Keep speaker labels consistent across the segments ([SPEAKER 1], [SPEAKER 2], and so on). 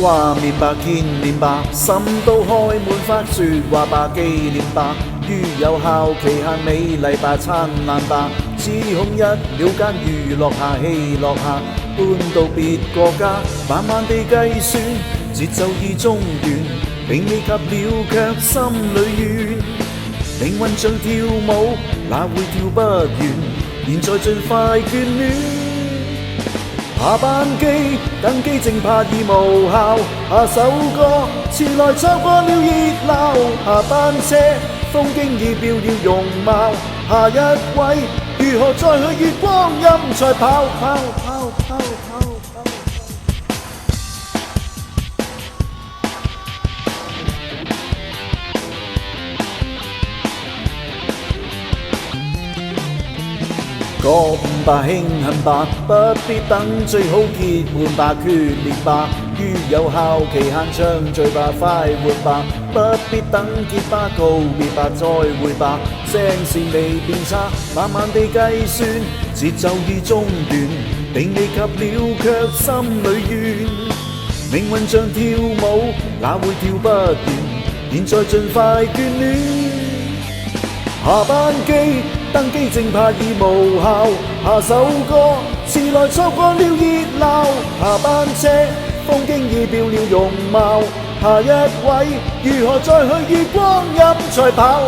[SPEAKER 1] 掛面吧，見面吧，心都開滿花，説話吧，紀念吧，於有效期限美麗吧，燦爛吧，只恐一秒間娛樂下戲落下，搬到別國家，慢慢地計算，節奏已中斷，並未及了卻心裏怨，命運像跳舞，哪會跳不完？現在盡快眷戀。下班機登機證怕已無效，下首歌遲來錯過了熱鬧，下班車風景已變了容貌，下一位如何再去月光陰才跑。覺悟吧，慶幸吧，不必等，最好結伴吧，決裂吧，於有效期限暢聚吧，快活吧，不必等結巴告別吧，再會吧，聲線未變差，慢慢地計算，節奏已中斷，並未及了卻心裏怨，命運像跳舞，哪會跳不斷？現在盡快眷戀。下班機登機證怕已無效，下首歌遲來錯過了熱鬧，下班車風景已變了容貌，下一位如何再去月光陰才跑。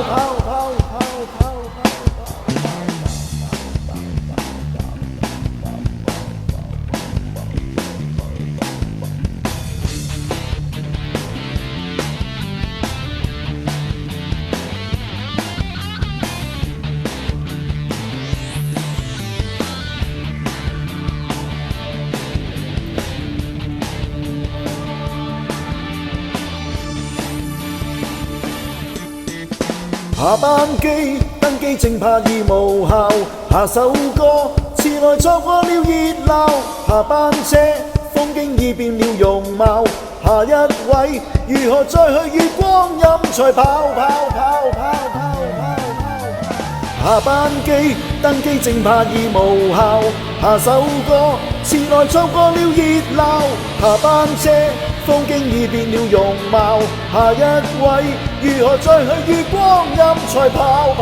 [SPEAKER 1] 下班機登機證怕已無效，下首歌遲來錯過了熱鬧，下班車風景已變了容貌，下一位如何再去月光陰才跑。下班機登機證怕已無效，下首歌遲來錯過了熱鬧，下班車風景已變了容貌，下一位如何再去月光陰才跑。